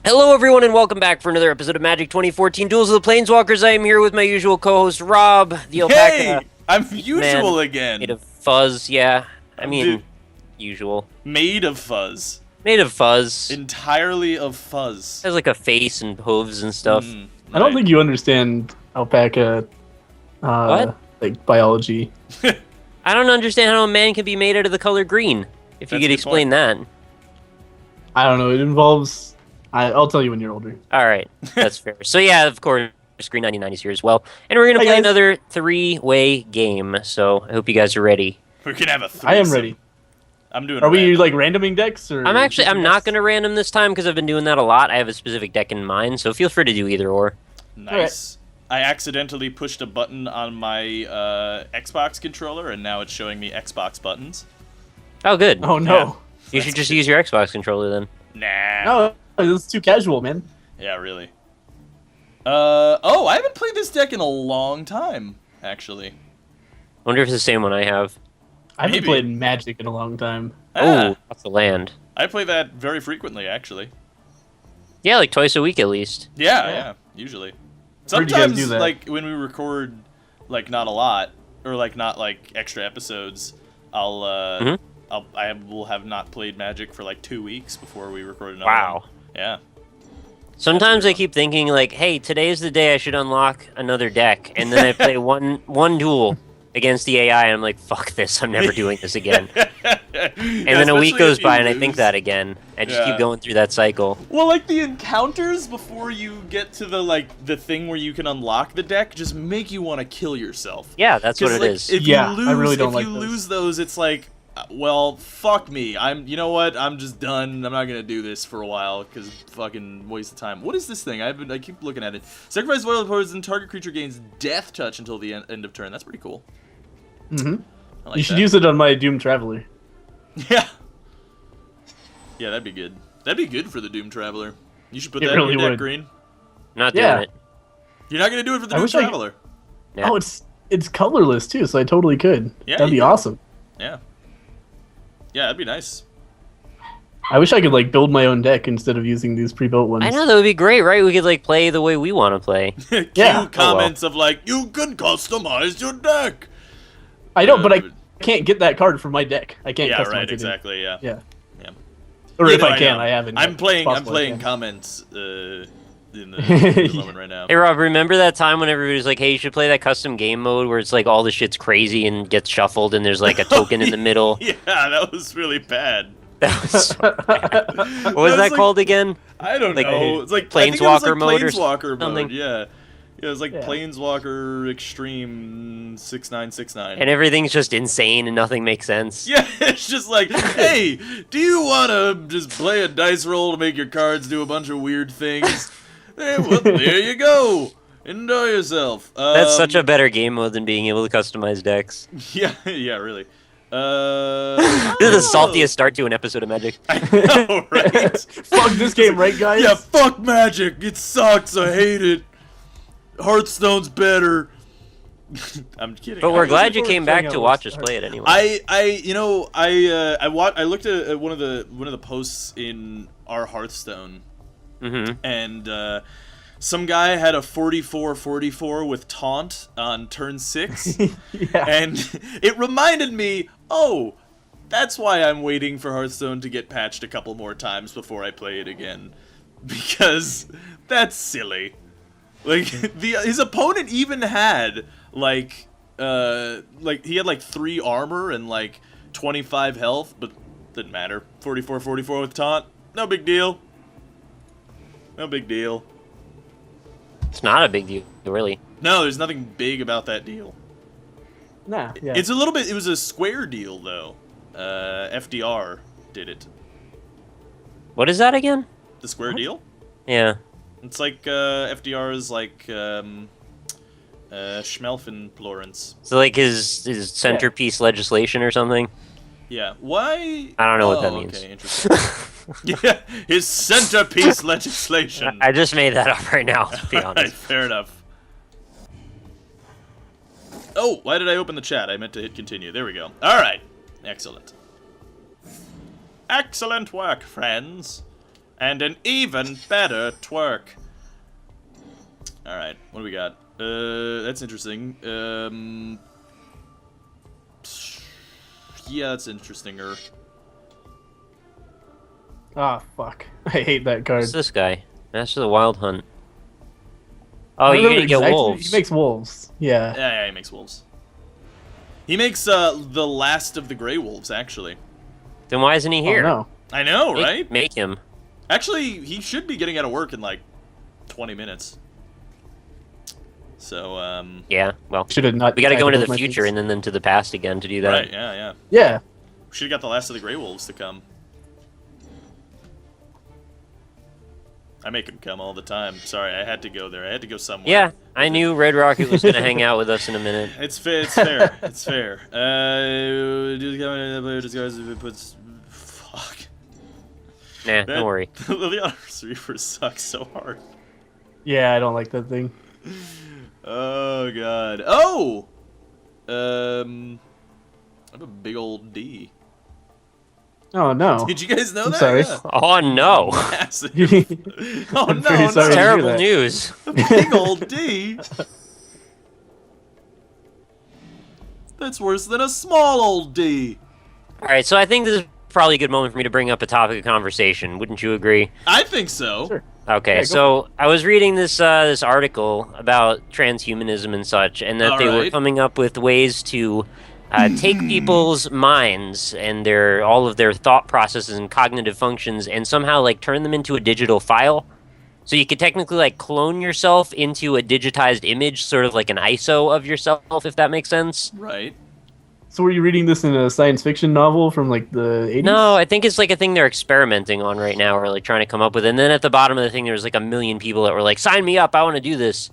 Hello, everyone, and welcome back for another episode of Magic 2014 Duels of the Planeswalkers. I am here with my usual co-host, Rob, the alpaca. Hey! I'm usual again. Made of fuzz, yeah. I mean, Dude. usual. Made of fuzz. Made of fuzz. Entirely of fuzz. Has like a face and hooves and stuff. I don't think you understand alpaca, What? like biology. I don't understand how a man can be made out of the color green. If you That's a could good explain that. I don't know. It involves. I'll tell you when you're older. All right, that's fair. So yeah, of course, Green9090 is here as well, and we're gonna Hey, play guys. another three-way game. So I hope you guys are ready. We can have a threesome. I am ready. I'm doing Are we random. like randoming decks or? I'm not gonna random this time because I've been doing that a lot. I have a specific deck in mind, so feel free to do either or. Nice. I accidentally pushed a button on my Xbox controller, and now it's showing me Xbox buttons. Oh, good. Oh no! You should just use your Xbox controller then. Nah. No, this is too casual, man. Yeah, really. Oh, I haven't played this deck in a long time, actually. Wonder if it's the same one I have. I haven't Maybe. played Magic in a long time. Oh, that's the land. I play that very frequently, actually. Yeah, like twice a week at least. Yeah, usually. Where'd you guys Sometimes, do that? like, when we record, like, not a lot, or, like, not, like, extra episodes, I will have not played Magic for, like, 2 weeks before we record another Wow. one. Yeah. Sometimes I keep thinking like, hey, today's the day I should unlock another deck, and then I play one duel against the AI, and I'm like, fuck this, I'm never doing this again. And then a week goes by, and I think that again. I just Yeah. keep going through that cycle. Well, like, the encounters before you get to the, like, the thing where you can unlock the deck just make you want to kill yourself. Yeah, that's what it like, is. If Yeah, you lose, I really don't if like you those. lose those, it's like, well, fuck me. You know what? I'm just done. I'm not gonna do this for a while because fucking waste of time. What is this thing? I keep looking at it. Sacrifice one of the opponents and target creature gains death touch until the end of turn. That's pretty cool. Mm-hmm. I like You should that. use it on my Doom Traveler. Yeah. Yeah, that'd be good. That'd be good for the Doom Traveler. You should put It that really in your deck, would. Green. Not doing Yeah. it. You're not gonna do it for the I Doom wish I- Traveler. Yeah. Oh, it's colorless too, so I totally could. Yeah, That'd you be could. awesome. Yeah. Yeah, that'd be nice. I wish I could like build my own deck instead of using these pre-built ones. I know, that would be great, right? We could like play the way we want to play. Cue Yeah. comments of like, you can customize your deck. I know, Yeah, but I but- can't get that card from my deck. I can't Yeah, customize right, it. exactly, yeah. Yeah. Yeah. Or You if know, I can, know. I haven't. I'm yet. playing. It's I'm possible I playing can. comments in the moment right now. Hey Rob, remember that time when everybody's like, hey, you should play that custom game mode where it's like all the shit's crazy and gets shuffled and there's like a token in the middle? Yeah, that was really bad. That was so bad. What was that like- called again? I don't Like, know. It's like I think it was Planeswalker like mode or Planeswalker something? mode. Yeah. Yeah, it was like Yeah. Planeswalker Extreme 6969. And everything's just insane and nothing makes sense. Yeah, it's just like, hey, do you want to just play a dice roll to make your cards do a bunch of weird things? Hey, well, there you go. Enjoy yourself. That's such a better game mode than being able to customize decks. Yeah, yeah, really. This is the saltiest start to an episode of Magic. I know, right? Fuck this game, right, guys? Yeah, fuck Magic. It sucks. I hate it. Hearthstone's better. I'm kidding. But we're was glad looking you forward came to back playing to all watch those us play it anyway. I looked at one of the posts in our Hearthstone, and some guy had a 44/44 with taunt on turn 6, Yeah. and it reminded me, oh, that's why I'm waiting for Hearthstone to get patched a couple more times before I play it again, because that's silly. Like his opponent even had like he had like 3 armor and like 25 health, but didn't matter. 44/44 with taunt, no big deal. No big deal. It's not a big deal, really. No, there's nothing big about that deal. Nah. Yeah. It's a little bit. It was a square deal though. FDR did it. What is that again? The square deal. Yeah. It's like FDR's like Schmelfenflorence. So like his centerpiece legislation or something? Yeah. Why? I don't know what that means. Okay, interesting. Yeah, his centerpiece legislation. I just made that up right now, to be Alright, honest. fair enough. Oh, why did I open the chat? I meant to hit continue. There we go. Alright. Excellent. Excellent work, friends. And an even better twerk. Alright, what do we got? That's interesting. Yeah, that's interestinger. Ah, fuck. I hate that card. What's this guy? Master of the Wild Hunt. Oh, I you're remember gonna get exactly- wolves. He makes wolves. Yeah. Yeah, he makes wolves. He makes, the last of the Grey Wolves, actually. Then why isn't he here? Oh, no. I know, right? Make him. Actually, he should be getting out of work in, like, 20 minutes. So, Yeah, well, Should have not. we gotta go into the tackled my future things. and then into the past again to do that. right, yeah. Yeah. We should have got the last of the Grey Wolves to come. I make him come all the time. Sorry, I had to go there. I had to go somewhere. Yeah, I knew Red Rocket was gonna hang out with us in a minute. It's fair. It's fair. Puts. Fuck. Nah, don't worry. Liliana's Reaper sucks so hard. Yeah, I don't like that thing. Oh god. Oh. I have a big old D. Oh no. Did you guys know I'm that? sorry. Yeah. Oh no! Massive. Oh I'm no, very no. sorry. Terrible that. news. A big old D. That's worse than a small old D. All right, so I think this is probably a good moment for me to bring up a topic of conversation. Wouldn't you agree? I think so. Sure. Okay, Yeah, go so I was reading this this article about transhumanism and such, and that they were Alright. coming up with ways to take people's minds and all of their thought processes and cognitive functions, and somehow like turn them into a digital file. So you could technically like clone yourself into a digitized image, sort of like an ISO of yourself, if that makes sense. Right. So were you reading this in a science fiction novel from like the 80s? No, I think it's like a thing they're experimenting on right now, or like trying to come up with. And then at the bottom of the thing, there's like a million people that were like, "Sign me up! I want to do this."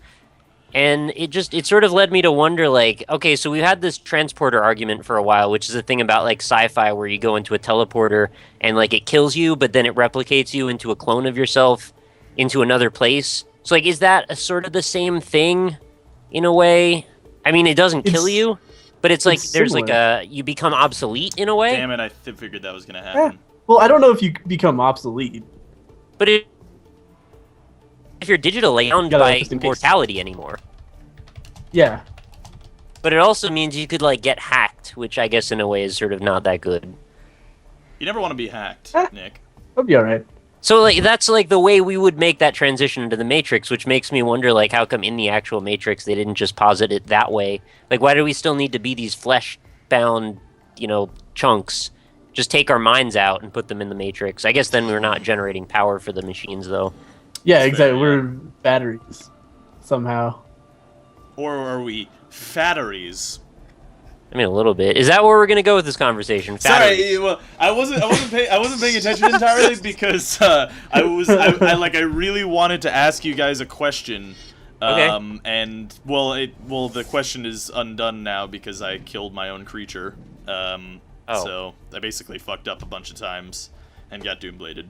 And it sort of led me to wonder, like, okay, so we've had this transporter argument for a while, which is a thing about like sci-fi where you go into a teleporter and like it kills you, but then it replicates you into a clone of yourself into another place. So like, is that a sort of the same thing in a way? I mean, it doesn't kill It's- you, but it's like it's there's like similar. you become obsolete in a way. Damn it, I figured that was gonna Eh, happen. well, I don't know if you become obsolete. But if you're digital, like, bound gotta by just in case. mortality anymore. Yeah. But it also means you could like get hacked, which I guess in a way is sort of not that good. You never want to be hacked, Eh. Nick. That'll be alright. So like that's like the way we would make that transition into the Matrix, which makes me wonder like how come in the actual Matrix they didn't just posit it that way? Like why do we still need to be these flesh-bound, chunks? Just take our minds out and put them in the Matrix. I guess then we're not generating power for the machines though. Yeah, That's exactly. fair, yeah. We're batteries. Somehow. Or are we fatteries? I mean a little bit. Is that where we're gonna go with this conversation? Batteries. Sorry, well, I wasn't paying attention entirely because I really wanted to ask you guys a question. Okay. And the question is undone now because I killed my own creature. So I basically fucked up a bunch of times and got doombladed.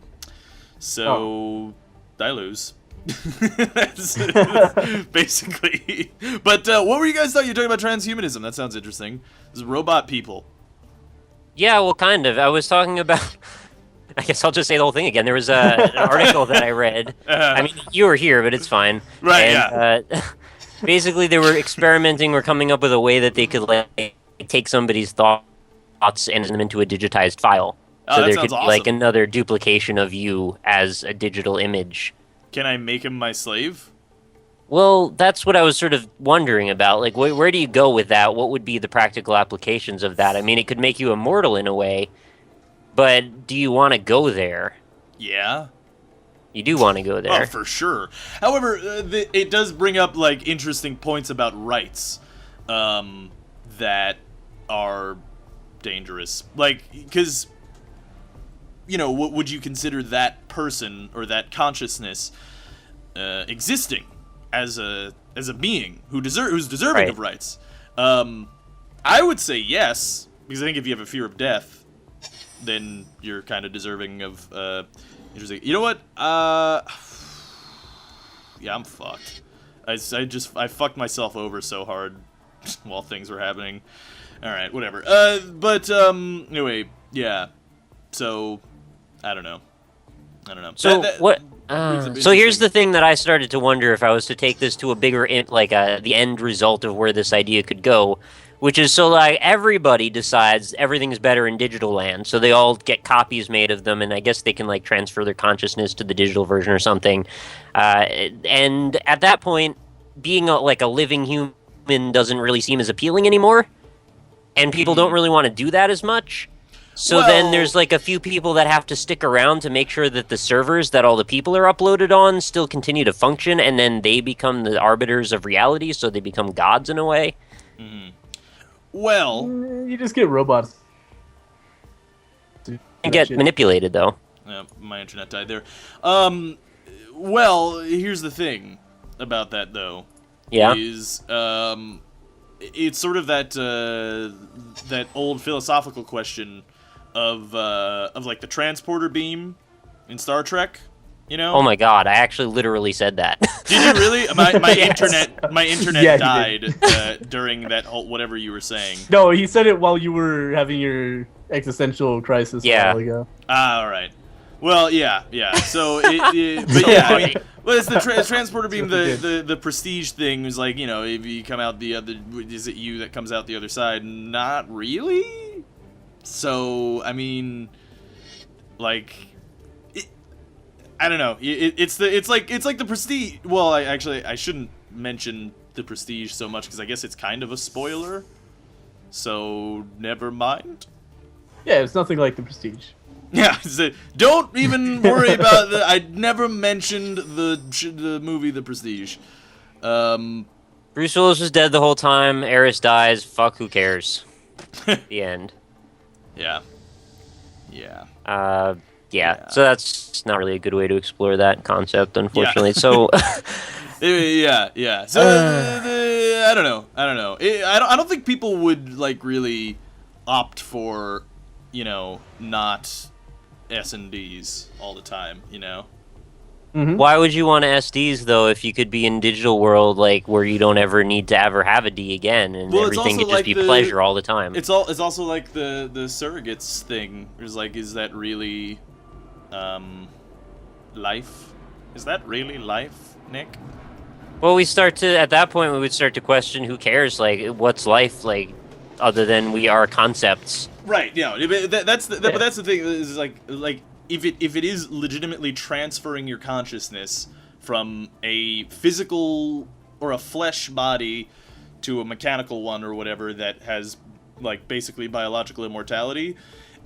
So I lose. That's basically. But what were you guys talking? You're talking about transhumanism. That sounds interesting. This is robot people. Yeah, well, kind of. I was talking about. I guess I'll just say the whole thing again. There was an article that I read. I mean, you were here, but it's fine. Right, and, basically, they were experimenting or coming up with a way that they could like take somebody's thoughts and turn them into a digitized file. Oh, So that there sounds could be like awesome. another duplication of you as a digital image. Can I make him my slave? Well, that's what I was sort of wondering about. Like, where do you go with that? What would be the practical applications of that? I mean, it could make you immortal in a way, but do you want to go there? Yeah. You do want to go there. Oh, for sure. However, it does bring up like interesting points about rights that are dangerous. Like, because what would you consider that person or that consciousness existing as a being who's deserving Right. of rights? I would say yes, because I think if you have a fear of death, then you're kind of deserving of interesting. You know what? Yeah, I'm fucked. I fucked myself over so hard while things were happening. All right, whatever. Anyway, yeah. So, I don't know. I don't know. So what? brings up So here's interesting- the thing that I started to wonder if I was to take this to a bigger, the end result of where this idea could go, which is so like everybody decides everything's better in digital land, so they all get copies made of them, and I guess they can like transfer their consciousness to the digital version or something. And at that point, being like a living human doesn't really seem as appealing anymore, and people don't really want to do that as much. So then there's like a few people that have to stick around to make sure that the servers that all the people are uploaded on still continue to function, and then they become the arbiters of reality, so they become gods in a way. Well, You just get robots. And get manipulated, though. my internet died there. Well, here's the thing about that, though. Yeah. Is it's sort of that old philosophical question of like the transporter beam in Star Trek, you know? Oh my god, I actually literally said that. Did you really? My Yes. internet Yeah, he died during that whole whatever you were saying. No, he said it while you were having your existential crisis Yeah. a while ago. Ah, all right. Well, yeah. So, but yeah, I mean, well, it's the transporter beam. The prestige thing is like, you know, if you come out the other, is it you that comes out the other side? Not really. So, I mean, like, I don't know. It's like the prestige. Well, I shouldn't mention the prestige so much because I guess it's kind of a spoiler. So never mind. Yeah, it's nothing like the Prestige. Yeah, so don't even worry about that. I never mentioned the movie The Prestige. Bruce Willis was dead the whole time. Eris dies. Fuck, who cares? The end. Yeah. Yeah. So that's not really a good way to explore that concept, unfortunately. So. Yeah. So I don't know. I don't think people would like really opt for, you know, not S&Ds all the time, you know. Why would you want SDs though if you could be in digital world like where you don't ever need to ever have a D again and Well, it's everything also could just like be the- pleasure all the time? It's also like the surrogates thing. Is like, is that really life? Is that really life, Nick? Well, at that point we would start to question who cares, like what's life like other than we are concepts. Right. Yeah. But that's the thing. Is like if it is legitimately transferring your consciousness from a physical or a flesh body to a mechanical one or whatever that has like basically biological immortality,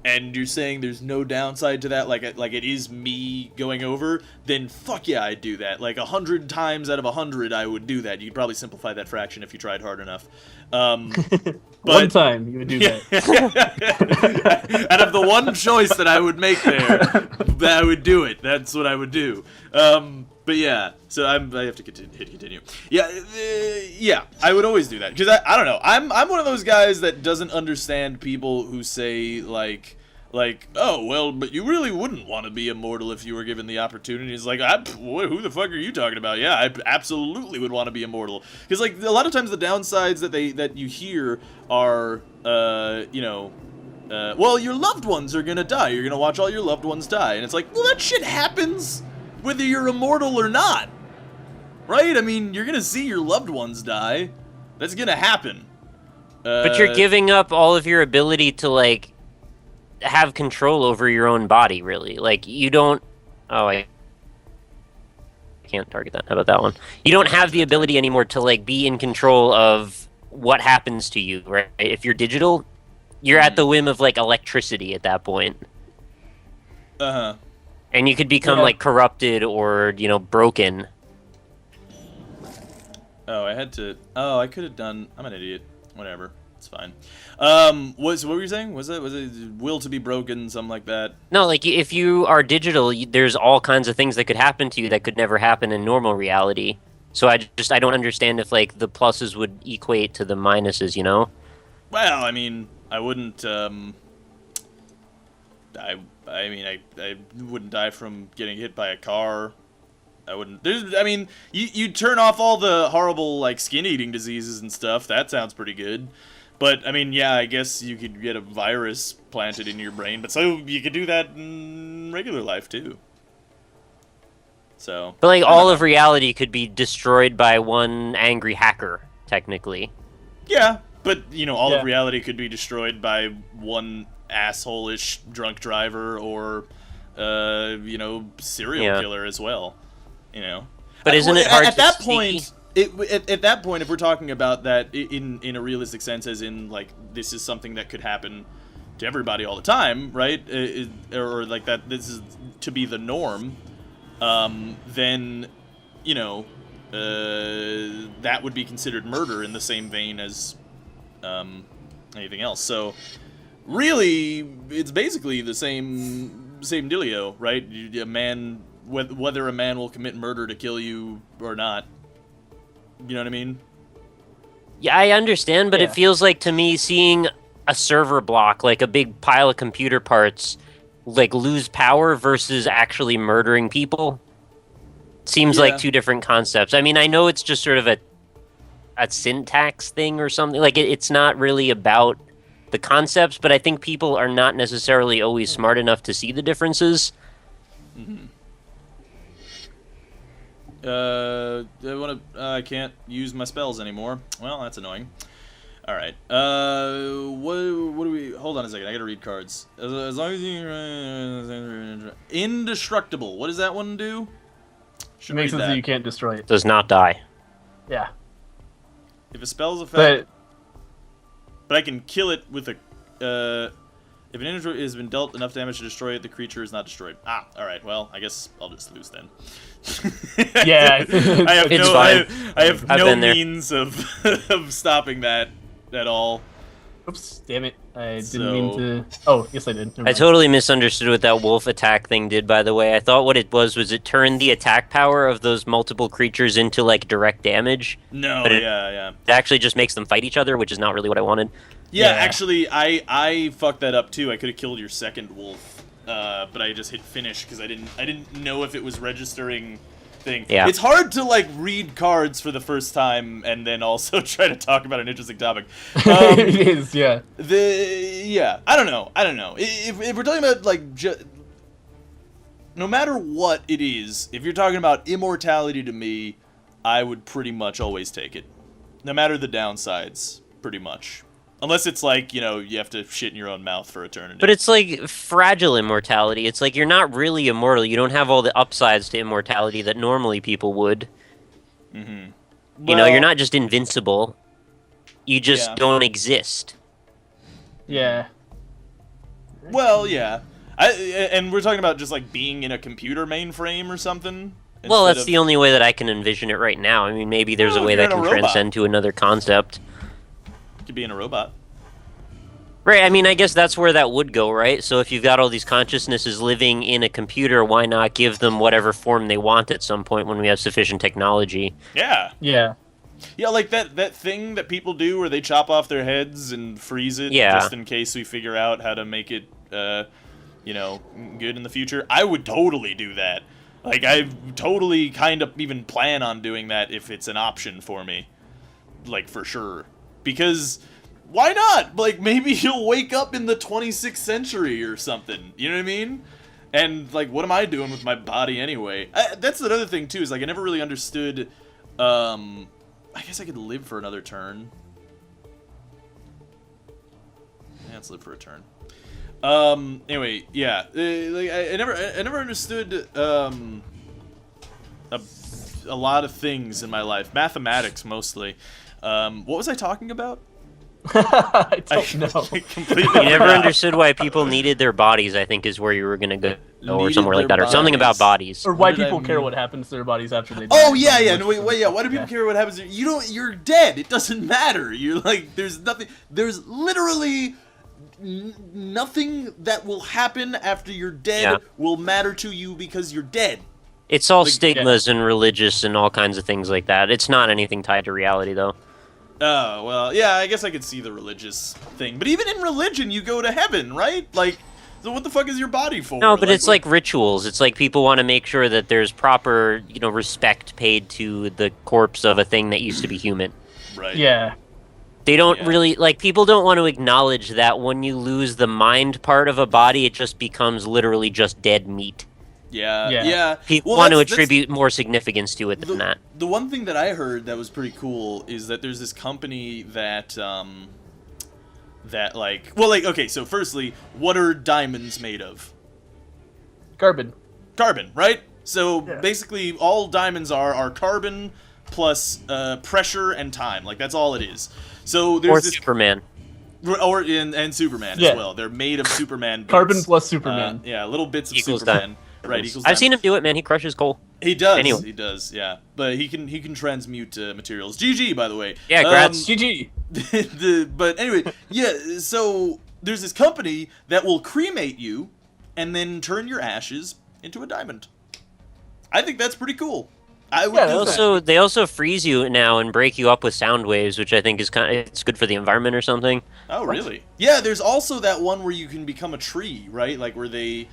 and you're saying there's no downside to that, like it is me going over, then fuck yeah, I'd do that. Like 100 times out of 100, I would do that. You'd probably simplify that fraction if you tried hard enough. One time you would do that. Out of the one choice that I would make there, I would do it. That's what I would do. But yeah, so I have to continue. Yeah, I would always do that because I don't know. I'm one of those guys that doesn't understand people who say like, oh well, but you really wouldn't want to be immortal if you were given the opportunity. It's like, who the fuck are you talking about? Yeah, I absolutely would want to be immortal because like a lot of times the downsides that you hear are well, your loved ones are gonna die. You're gonna watch all your loved ones die, and it's like, well, that shit happens whether you're immortal or not, right? I mean, you're gonna see your loved ones die. That's gonna happen. But you're giving up all of your ability to like have control over your own body, really. Like you don't. Oh, I can't target that. How about that one? You don't have the ability anymore to like be in control of what happens to you, right? If you're digital, you're at the whim of like electricity at that point. And you could become like corrupted or, you know, broken. Oh, I could have done. I'm an idiot. Whatever. It's fine. What were you saying? Was it will to be broken, something like that? No, like if you are digital, there's all kinds of things that could happen to you that could never happen in normal reality. So I don't understand if like the pluses would equate to the minuses, you know? Well, I mean, I wouldn't. I wouldn't die from getting hit by a car. I wouldn't. You turn off all the horrible like skin-eating diseases and stuff. That sounds pretty good. But I mean, yeah, I guess you could get a virus planted in your brain. But so you could do that in regular life too. So, But like I don't all know. of reality could be destroyed by one angry hacker, technically. Yeah, but all Yeah. of reality could be destroyed by one asshole-ish drunk driver or, serial Yeah. killer as well. But isn't it hard at to that see? point? At that point, if we're talking about that in a realistic sense, as in like this is something that could happen to everybody all the time, right? Or like that this is to be the norm, then that would be considered murder in the same vein as anything else. So really, it's basically the same dealio, right? A man, whether a man will commit murder to kill you or not. You know what I mean? Yeah, I understand, but Yeah. it feels like to me seeing a server block, like a big pile of computer parts, like lose power versus actually murdering people seems Yeah. like two different concepts. I mean, I know it's just sort of a syntax thing or something. Like it's not really about the concepts, but I think people are not necessarily always smart enough to see the differences. I can't use my spells anymore. Well, that's annoying. All right. What do we? Hold on a second. I gotta read cards. As long as you indestructible. What does that one do? It Should makes read it so that. you can't destroy it. Does not die. Yeah. If a spell's effect, But but I can kill it with a. If an injury has been dealt enough damage to destroy it, the creature is not destroyed. Ah, all right. Well, I guess I'll just lose then. Yeah. I have It's no. fine. I have I've no been there. means of of stopping that at all. oops, damn it. I didn't So- mean to. Oh, yes, I did. Never I mind. totally misunderstood what that wolf attack thing did, by the way. I thought what it was it turned the attack power of those multiple creatures into, like, direct damage. No, But it- yeah. It actually just makes them fight each other, which is not really what I wanted. Yeah, Yeah. actually, I fucked that up too. I could have killed your second wolf, but I just hit finish because I didn't know if it was registering thing. Yeah. It's hard to like read cards for the first time and then also try to talk about an interesting topic. It is, yeah. I don't know. If we're talking about like no matter what it is, if you're talking about immortality to me, I would pretty much always take it, no matter the downsides, pretty much. Unless it's like, you have to shit in your own mouth for eternity. But it's like fragile immortality. It's like you're not really immortal. You don't have all the upsides to immortality that normally people would. Well, You're not just invincible. You just Yeah. don't exist. Yeah. Well, yeah. And we're talking about just like being in a computer mainframe or something. Well, instead that's of- the only way that I can envision it right now. I mean, maybe there's Well, a way if you're that in a can robot. transcend to another concept. Could be in a robot. Right, I mean, I guess that's where that would go, right? So if you've got all these consciousnesses living in a computer, why not give them whatever form they want at some point when we have sufficient technology? Yeah. Yeah. Yeah, like that thing that people do where they chop off their heads and freeze it Yeah. just in case we figure out how to make it, good in the future. I would totally do that. Like, I totally kind of even plan on doing that if it's an option for me. Like, for sure. Because, why not? Like, maybe you'll wake up in the 26th century or something. You know what I mean? And, like, what am I doing with my body anyway? That's another thing, too, is, like, I never really understood, I guess I could live for another turn. Yeah, let's live for a turn. Anyway, yeah. Like I never understood a lot of things in my life. Mathematics mostly. What was I talking about? I don't know. Completely You never forgot. understood why people needed their bodies, I think is where you were going to go. Or Needed somewhere like their that. Or something about bodies. bodies. Or why What did I people care mean? what happens to their bodies after they die. Oh yeah, yeah. No, wait, yeah. Why do people Yeah. care what happens? You're dead. It doesn't matter. You're like, there's nothing. There's literally nothing that will happen after you're dead Yeah. will matter to you because you're dead. It's all Like, stigmas and religious and all kinds of things like that. It's not anything tied to reality, though. Oh, well, yeah, I guess I could see the religious thing. But even in religion, you go to heaven, right? Like, so what the fuck is your body for? No, but it's what- like rituals. It's like people want to make sure that there's proper, respect paid to the corpse of a thing that used to be human. Right. Yeah. They don't Yeah. really, people don't want to acknowledge that when you lose the mind part of a body, it just becomes literally just dead meat. Yeah. People Well, want to that's attribute more significance to it than that. the one thing that I heard that was pretty cool is that there's this company that okay, so firstly, what are diamonds made of? Carbon. Carbon, right? So basically, all diamonds are carbon plus pressure and time. Like that's all it is. So there's this Superman. And Superman as well. They're made of Superman bits. Carbon plus Superman. Little bits of Equals Superman. time. Right, equals I've time. seen him do it, man. He crushes coal. He does. Anyway. He does. Yeah, but he can transmute materials. GG, by the way. Yeah, congrats. GG. But anyway, yeah. So there's this company that will cremate you, and then turn your ashes into a diamond. I think that's pretty cool. I would do that. They also freeze you now and break you up with sound waves, which I think is it's good for the environment or something. Oh, really? Yeah. There's also that one where you can become a tree, right? Like where they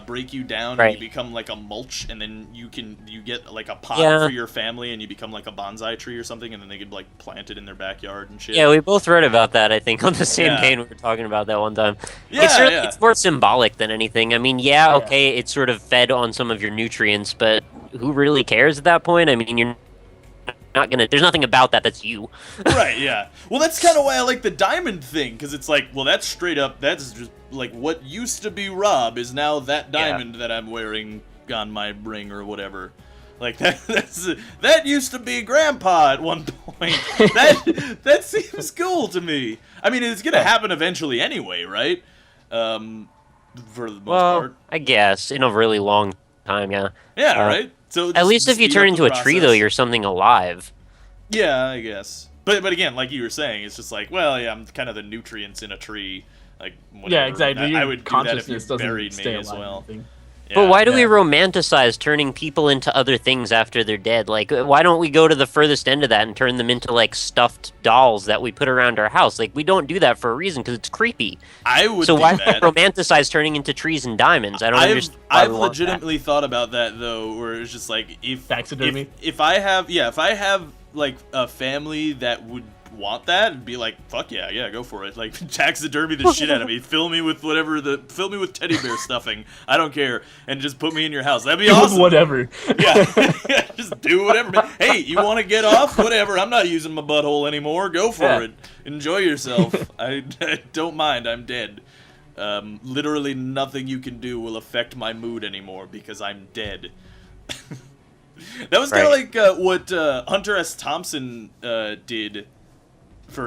break you down and you become like a mulch, and then you get like a pot for your family, and you become like a bonsai tree or something, and then they could like plant it in their backyard and shit. Yeah, we both read about that, I think, on the same day we were talking about that one time. Yeah, it's more symbolic than anything. I mean, okay, it's sort of fed on some of your nutrients, but who really cares at that point? I mean, you're not gonna. There's nothing about that's you. Right. Yeah. Well, that's kind of why I like the diamond thing, because it's like, well, that's straight up. That's just like what used to be Rob is now that diamond that I'm wearing on my ring or whatever. Like that used to be Grandpa at one point. that seems cool to me. I mean, it's gonna happen eventually anyway, right? For the most part. I guess in a really long time, yeah. Yeah. Right. So at least if you turn into a tree, though, you're something alive. Yeah, I guess. But again, like you were saying, it's just like, well, yeah, I'm kind of the nutrients in a tree. Like, whatever. Yeah, exactly. I would do that if you buried me as well. Yeah, but why do we romanticize turning people into other things after they're dead? Like, why don't we go to the furthest end of that and turn them into, like, stuffed dolls that we put around our house? Like, we don't do that for a reason, because it's creepy. I would So do why that. romanticize turning into trees and diamonds? I don't understand. I've legitimately thought about that, though, where it's just like, taxidermy. If I have, like, a family that would want that, and be like, fuck yeah, go for it. Like, taxidermy the shit out of me. Fill me with teddy bear stuffing. I don't care. And just put me in your house. That'd be awesome. Whatever. Yeah. Just do whatever. Hey, you want to get off? Whatever. I'm not using my butthole anymore. Go for it. Enjoy yourself. I don't mind. I'm dead. Literally nothing you can do will affect my mood anymore because I'm dead. That was kind of like what Hunter S. Thompson did.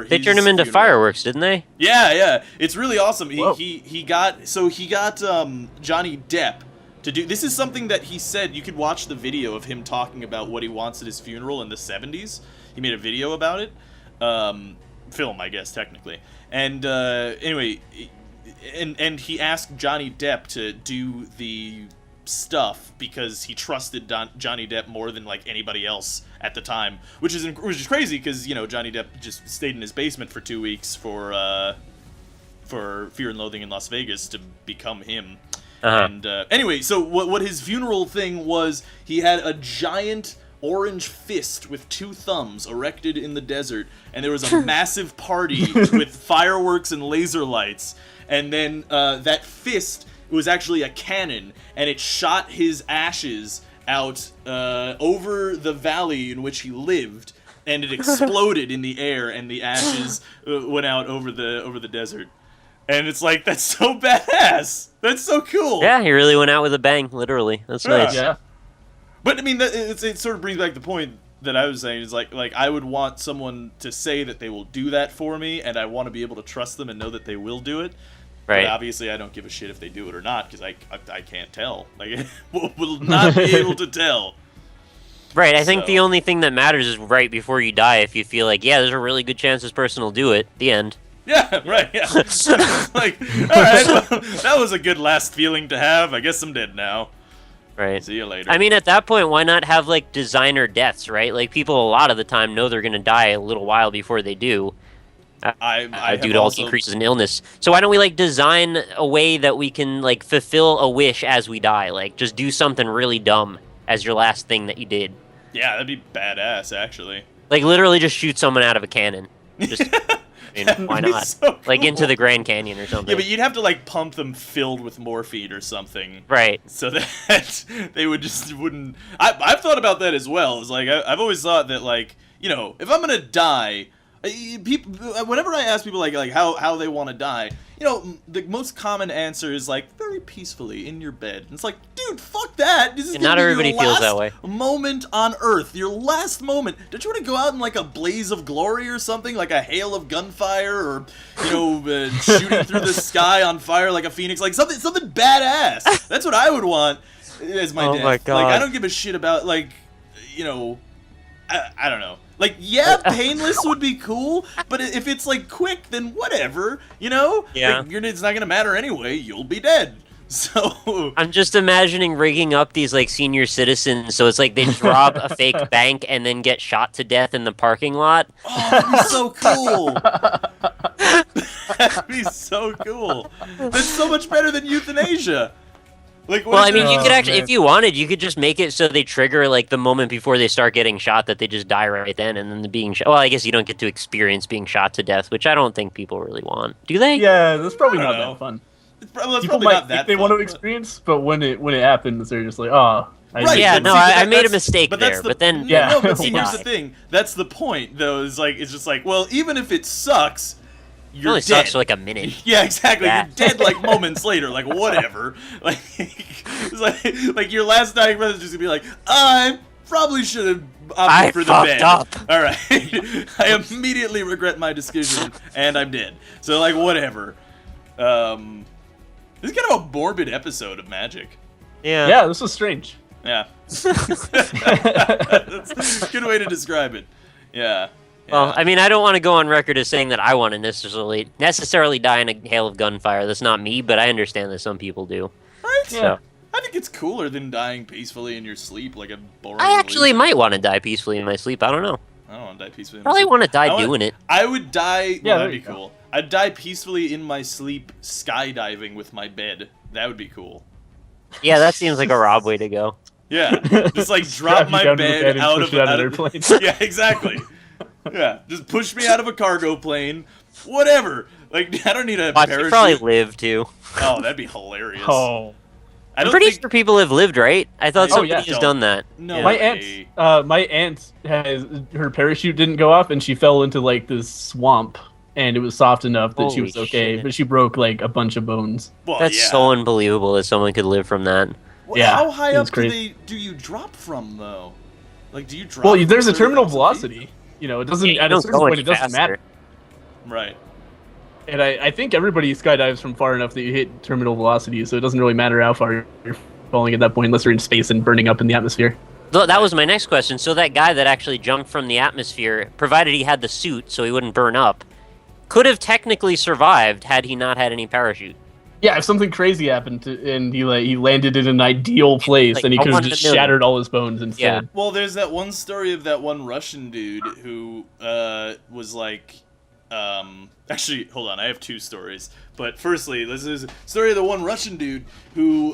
They turned him into fireworks, didn't they? Yeah. It's really awesome. He got Johnny Depp to do. This is something that he said. You could watch the video of him talking about what he wants at his funeral in the 70s. He made a video about it. Film, I guess, technically. And anyway, and he asked Johnny Depp to do the stuff because he trusted Johnny Depp more than like anybody else at the time, which is crazy because Johnny Depp just stayed in his basement for 2 weeks for Fear and Loathing in Las Vegas to become him. And anyway, so what his funeral thing was, he had a giant orange fist with 2 thumbs erected in the desert, and there was a massive party with fireworks and laser lights, and then that fist was actually a cannon, and it shot his ashes out over the valley in which he lived, and it exploded in the air, and the ashes went out over the desert. And it's like, that's so badass. That's so cool. Yeah, he really went out with a bang, literally. That's nice. Yeah. But I mean, it sort of brings back the point that I was saying, is like I would want someone to say that they will do that for me, and I want to be able to trust them and know that they will do it. Right. But obviously, I don't give a shit if they do it or not, because I can't tell. Like, we'll not be able to tell. Right, I think the only thing that matters is right before you die, if you feel like, yeah, there's a really good chance this person will do it. The end. Yeah, right, yeah. Like, alright, well, that was a good last feeling to have. I guess I'm dead now. Right. See you later. I mean, at that point, why not have, like, designer deaths, right? Like, people a lot of the time know they're going to die a little while before they do. Due to all increases in illness. So why don't we, like, design a way that we can, like, fulfill a wish as we die? Like, just do something really dumb as your last thing that you did. Yeah, that'd be badass, actually. Like, literally just shoot someone out of a cannon. Just I mean, why not? So Like cool. into the Grand Canyon or something. Yeah, but you'd have to like pump them filled with morphine or something, Right. so that they wouldn't. I've thought about that as well. It's like I've always thought that, like, you know, if I'm gonna die, people, whenever I ask people like how they want to die, you know, the most common answer is like very peacefully in your bed. And it's like, dude, fuck that. This is And not gonna be everybody your feels last that way. moment on Earth, your last moment. Don't you want to go out in like a blaze of glory or something, like a hail of gunfire, or, you know, shooting through the sky on fire like a phoenix, like something badass. That's what I would want as my death. my God. Like, I don't give a shit about, like, you know, I don't know. Like, yeah, painless would be cool, but if it's, like, quick, then whatever, you know? Yeah. Like, it's not gonna matter anyway, you'll be dead. So... I'm just imagining rigging up these, like, senior citizens, so it's like they rob a fake bank and then get shot to death in the parking lot. Oh, that'd be so cool! That'd be so cool! That's so much better than euthanasia! Like, what Well, if I mean, you there's- could actually, man. if you wanted, you could just make it so they trigger, like, the moment before they start getting shot, that they just die right then, and then the being shot. Well, I guess you don't get to experience being shot to death, which I don't think people really want. Do they? Yeah, that's probably I don't not know. that fun. It's probably People not might that think they fun, want to but- experience, but when it happens, they're just like, oh. Right, Yeah, but no, see, I that- made a that's- mistake that's there, the- but then- Yeah. No, but see, Why? here's the thing. That's the point, though. Is like, it's just like, well, even if it sucks, It you're only dead. sucks for like a minute. Yeah, exactly. Yeah. You're dead like moments later. Like, whatever. Like, it's like your last dying breath is just gonna be like, I probably should have I opted for the fucked bed. up. All right. I immediately regret my decision, and I'm dead. So, like, whatever. This is kind of a morbid episode of Magic. Yeah. Yeah, this was strange. Yeah. That's a good way to describe it. Yeah. Well, I mean, I don't want to go on record as saying that I want to necessarily die in a hail of gunfire. That's not me, but I understand that some people do. Right? So I think it's cooler than dying peacefully in your sleep like a boring I actually loser. might want to die peacefully in my sleep. I don't know. I don't want to die peacefully in my Probably sleep. want to I die wanna- doing it. I would die... Yeah, well, there that'd you be go. cool. I'd die peacefully in my sleep skydiving with my bed. That would be cool. Yeah, that seems like a Rob way to go. Yeah. Just like drop Strap you my down to the bed bed and out push of it out out of of an airplane. Yeah, exactly. Yeah. Just push me out of a cargo plane. Whatever. Like, I don't need a Watch, you parachute. probably live too. Oh, that'd be hilarious. Oh. I I'm don't pretty think... sure people have lived, right? I thought Oh, somebody yeah. has done that. No. Yeah. My aunt has her parachute didn't go off and she fell into like this swamp and it was soft enough that she Holy was okay, shit. but she broke like a bunch of bones. Well, That's yeah. so unbelievable that someone could live from that. Well, Yeah, how high it was up crazy. do you drop from, though? Like, do you drop? Well, there's a from terminal 30,000 feet? velocity. You know, it doesn't Yeah, you at a don't certain go point any it doesn't faster. matter. Right. And I think everybody skydives from far enough that you hit terminal velocity, so it doesn't really matter how far you're falling at that point unless you're in space and burning up in the atmosphere. That was my next question. So that guy that actually jumped from the atmosphere, provided he had the suit so he wouldn't burn up, could have technically survived had he not had any parachute. Yeah, if something crazy happened and he landed in an ideal place, Like, then he I could have wanted just to know. shattered all his bones instead. Yeah. Well, there's that one story of that one Russian dude who was like, actually, hold on, I have two stories. But firstly, this is a story of the one Russian dude who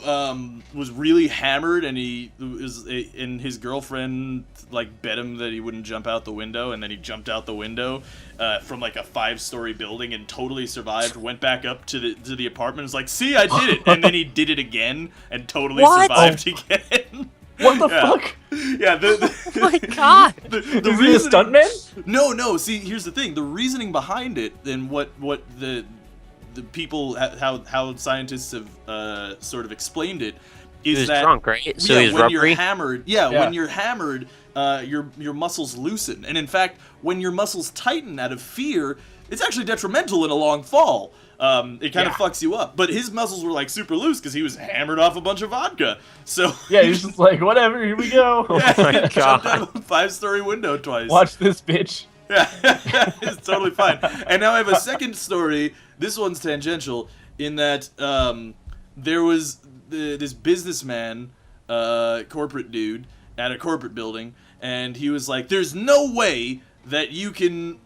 was really hammered, and and his girlfriend like bet him that he wouldn't jump out the window, and then he jumped out the window from like a 5-story building and totally survived. Went back up to the apartment, and was like, "See, I did it!" And then he did it again and totally What? survived again. What the Yeah. fuck? Yeah, Oh my god! the Is he a reasoning- stuntman? No. See, here's the thing: the reasoning behind it, and what the people how scientists have sort of explained it, He is was that drunk, right? So he was when you're rubbery? hammered, Yeah. when you're hammered, your muscles loosen, and in fact, when your muscles tighten out of fear, it's actually detrimental in a long fall. It kind of fucks you up. But his muscles were like super loose because he was hammered off a bunch of vodka. So Yeah, he's just like, whatever, here we go. yeah, my he jumped God. out of a 5-story window twice. Watch this bitch. Yeah, it's totally fine. And now I have a second story. This one's tangential in that there was this businessman, corporate dude, at a corporate building, and he was like, "There's no way that you can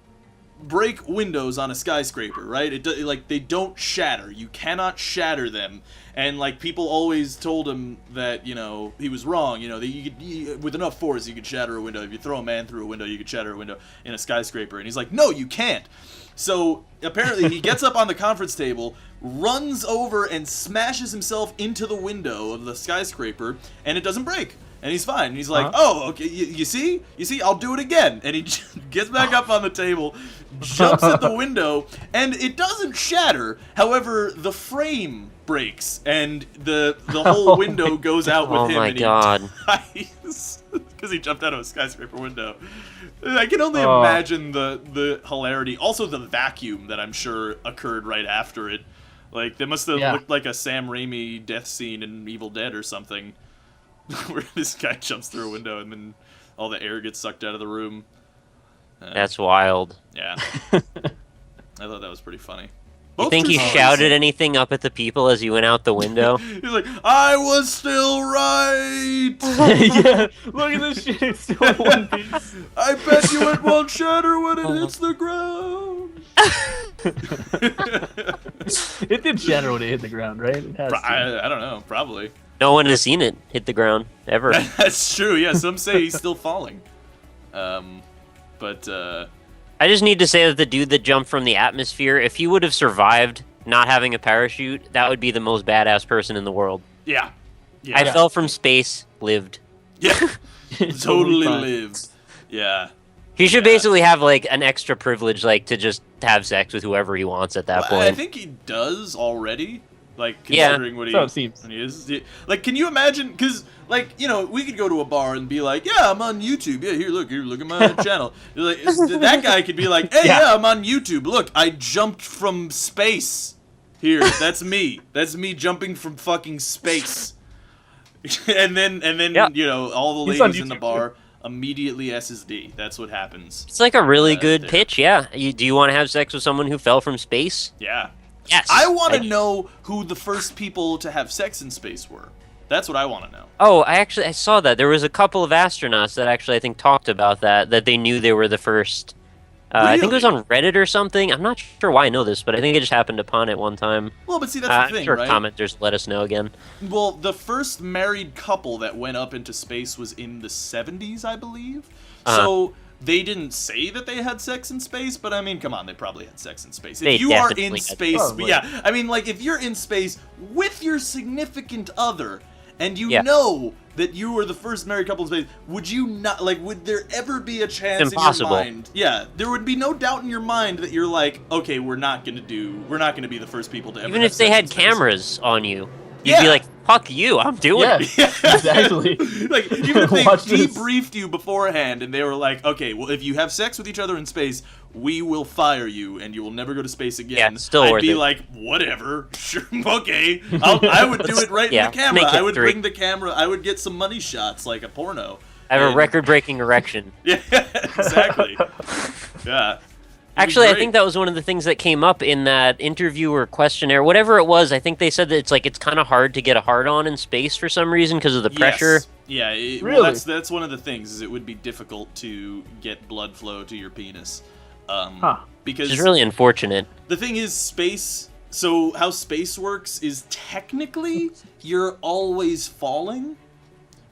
break windows on a skyscraper, right? Like they don't shatter. You cannot shatter them. And like people always told him that, you know, he was wrong. You know, that with enough force you could shatter a window. If you throw a man through a window, you could shatter a window in a skyscraper. And he's like, no, you can't. So apparently he gets up on the conference table, runs over and smashes himself into the window of the skyscraper, and it doesn't break. And he's fine. And he's like, oh, okay, you see? You see? I'll do it again. And he gets back up on the table, jumps at the window, and it doesn't shatter. However, the frame breaks, and the whole window goes out with him. Oh my god. Because he jumped out of a skyscraper window. I can only imagine the hilarity. Also the vacuum that I'm sure occurred right after it. Like, they must have looked like a Sam Raimi death scene in Evil Dead or something. Where this guy jumps through a window and then all the air gets sucked out of the room. That's wild. Yeah. I thought that was pretty funny. You think he shouted anything up at the people as he went out the window? He's like, I was still right! Yeah, look at this shit, it's still in one piece. I bet you it won't shatter when it hits the ground! It did shatter when it hit the ground, right? It has to. I don't know, probably. No one has seen it hit the ground, ever. That's true, yeah, some say he's still falling. I just need to say that the dude that jumped from the atmosphere, if he would have survived not having a parachute, that would be the most badass person in the world. Yeah. I fell from space, lived. Yeah, totally lived. Yeah. He should basically have, like, an extra privilege, like, to just have sex with whoever he wants at that point. I think he does already. Like, considering what it seems. When he is. Like, can you imagine? Because, like, you know, we could go to a bar and be like, yeah, I'm on YouTube. Yeah, here, look at my channel. Like, that guy could be like, hey, yeah, I'm on YouTube. Look, I jumped from space. Here, that's me. That's me jumping from fucking space. and then you know, all the ladies in the bar immediately SSD. That's what happens. It's like a really good pitch, yeah. Do you want to have sex with someone who fell from space? Yeah. Yes. I want to know who the first people to have sex in space were. That's what I want to know. Oh, I saw that. There was a couple of astronauts that actually, I think, talked about that they knew they were the first. Really? I think it was on Reddit or something. I'm not sure why I know this, but I think I just happened upon it one time. Well, but see, that's the thing, sure right? Commenters let us know again. Well, the first married couple that went up into space was in the 70s, I believe. So they didn't say that they had sex in space, but I mean, come on, they probably had sex in space. If you are in space, yeah, I mean, like, if you're in space with your significant other, and you know that you were the first married couple in space, would you not, like, would there ever be a chance in your mind? Yeah, there would be no doubt in your mind that you're like, okay, we're not gonna be the first people to ever. Even if they had cameras on you, you'd be like, fuck you, I'm doing it. Yeah, exactly. Like, even if they debriefed you beforehand and they were like, okay, well, if you have sex with each other in space, we will fire you and you will never go to space again. Yeah, it's still worth it. I'd be like, whatever, sure, okay. I would do it right in the camera. I would bring the camera. I would get some money shots like a porno. I have a record-breaking erection. Yeah, exactly. Yeah. Actually, I think that was one of the things that came up in that interview or questionnaire, whatever it was. I think they said that it's kind of hard to get a hard-on in space for some reason because of the pressure. Yeah, really? Well, that's one of the things, is it would be difficult to get blood flow to your penis. Because it's really unfortunate. The thing is, space. So how space works is technically you're always falling.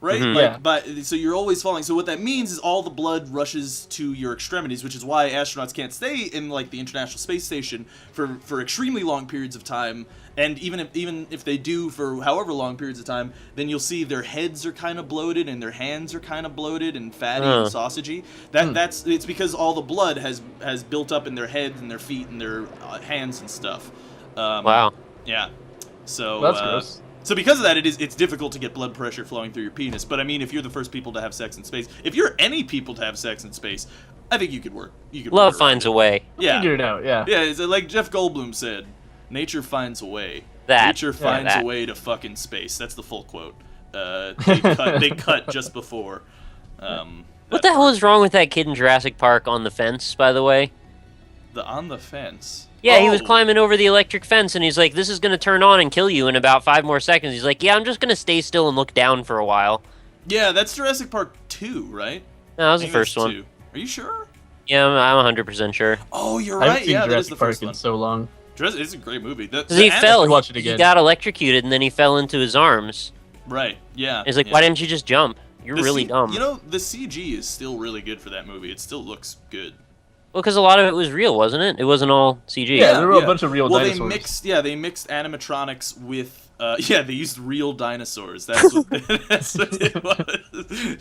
Right? But so you're always falling. So what that means is all the blood rushes to your extremities, which is why astronauts can't stay in, like, the International Space Station for extremely long periods of time. And even if they do for however long periods of time, then you'll see their heads are kind of bloated and their hands are kind of bloated and fatty and sausagey. It's because all the blood has built up in their heads and their feet and their hands and stuff. Wow. Yeah. So that's gross. So because of that, it's difficult to get blood pressure flowing through your penis. But I mean, if you're the first people to have sex in space, if you're any people to have sex in space, I think you could work. Love finds a way. Yeah. Figure it out. Yeah. Yeah. It's like Jeff Goldblum said, "Nature finds a way. Nature finds a way to fuck in space." That's the full quote. They cut just before. What the hell is wrong with that kid in Jurassic Park on the fence? By the way. On the fence. Yeah, he was climbing over the electric fence, and he's like, this is going to turn on and kill you in about 5 more seconds. He's like, yeah, I'm just going to stay still and look down for a while. Yeah, that's Jurassic Park 2, right? No, that was the first one. 2. Are you sure? Yeah, I'm 100% sure. Oh, you're I haven't right. seen Yeah, that is Jurassic the Park first in one. so long. It's a great movie. Because he fell, watch it he again. got electrocuted, and then he fell into his arms. Right. Yeah. He's like, yeah. why didn't you just jump? You're really dumb. You know, the CG is still really good for that movie. It still looks good. Well, because a lot of it was real, wasn't it? It wasn't all CG. Yeah, there were a bunch of real dinosaurs. They mixed animatronics with they used real dinosaurs. That's what it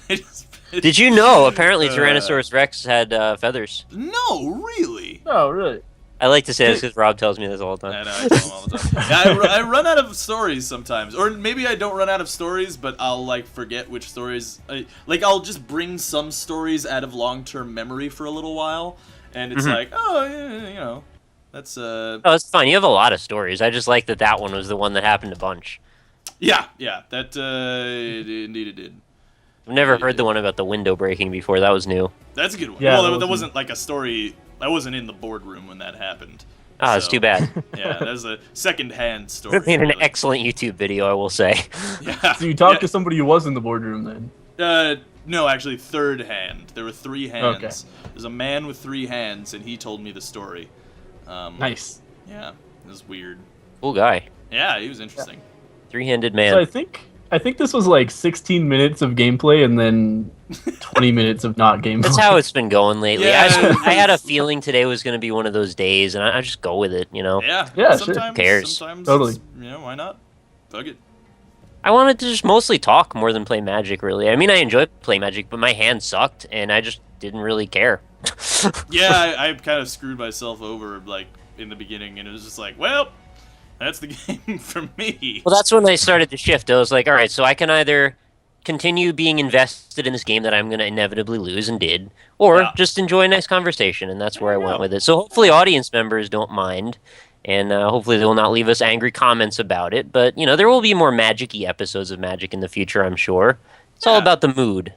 was. Did you know? Apparently, Tyrannosaurus Rex had feathers. No, really. Oh, really? I like to say this because Rob tells me this all the time. I know, I tell him all the time. I run out of stories sometimes, or maybe I don't run out of stories, but I'll like forget which stories. I'll just bring some stories out of long-term memory for a little while, and it's like, oh, yeah, you know, that's Oh, it's fine. You have a lot of stories. I just like that one was the one that happened a bunch. Yeah, that indeed it did. I've never heard the one about the window breaking before. That was new. That's a good one. Yeah, well, that wasn't like a story. I wasn't in the boardroom when that happened. Ah, it's too bad. Yeah, that was a second-hand story. It made an really. excellent YouTube video, I will say. Yeah. So you talked to somebody who was in the boardroom then? No, actually, third hand. There were 3 hands. Okay. There's a man with 3 hands, and he told me the story. Nice. Yeah, it was weird. Cool guy. Yeah, he was interesting. Three-handed man. So I think this was like 16 minutes of gameplay and then 20 minutes of not gameplay. That's how it's been going lately. Yeah. I had a feeling today was going to be one of those days, and I just go with it, you know? Yeah, Yeah, sure. sometimes, Who cares? Sometimes Totally. why not? Fuck it. I wanted to just mostly talk more than play Magic, really. I mean, I enjoy playing Magic, but my hand sucked, and I just didn't really care. Yeah, I kind of screwed myself over, like, in the beginning, and it was just like, well, that's the game for me. Well, that's when I started to shift. I was like, all right, so I can either continue being invested in this game that I'm going to inevitably lose, and did, or just enjoy a nice conversation, and that's where I went with it. So hopefully audience members don't mind, and hopefully they will not leave us angry comments about it. But, you know, there will be more Magic-y episodes of Magic in the future, I'm sure. It's all about the mood.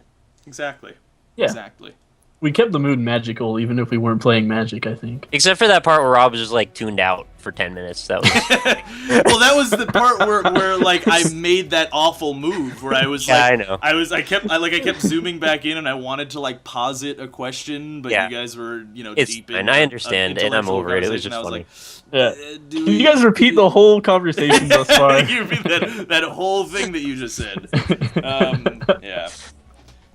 Exactly. Yeah. Exactly. We kept the mood magical even if we weren't playing Magic, I think. Except for that part where Rob was just, like, tuned out for 10 minutes. That was... Well, that was the part where like I made that awful move where I was Yeah, like, I know. I kept zooming back in, and I wanted to like posit a question, but Yeah. you guys were It's deep fine. in. I understand, and I'm intellectual over it. It was just conversation. funny. I was like, Yeah. Can you guys repeat the whole conversation thus far? You repeat that whole thing that you just said. Yeah.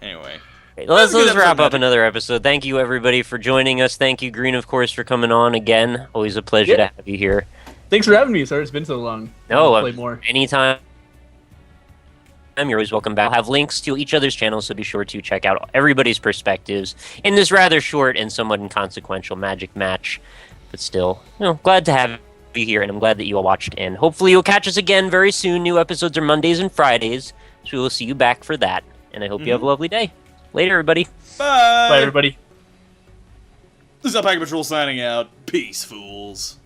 Anyway. Well, let's That's a good wrap episode, up another episode. Thank you, everybody, for joining us. Thank you, Green, of course, for coming on again. Always a pleasure to have you here. Thanks for having me. Sorry it's been so long. No, I'll play more. anytime. You're always welcome back. I'll have links to each other's channels, so be sure to check out everybody's perspectives in this rather short and somewhat inconsequential Magic match. But still, glad to have you here, and I'm glad that you all watched. And hopefully you'll catch us again very soon. New episodes are Mondays and Fridays, so we will see you back for that. And I hope you have a lovely day. Later, everybody. Bye. Bye, everybody. This is Alpaca Patrol signing out. Peace, fools.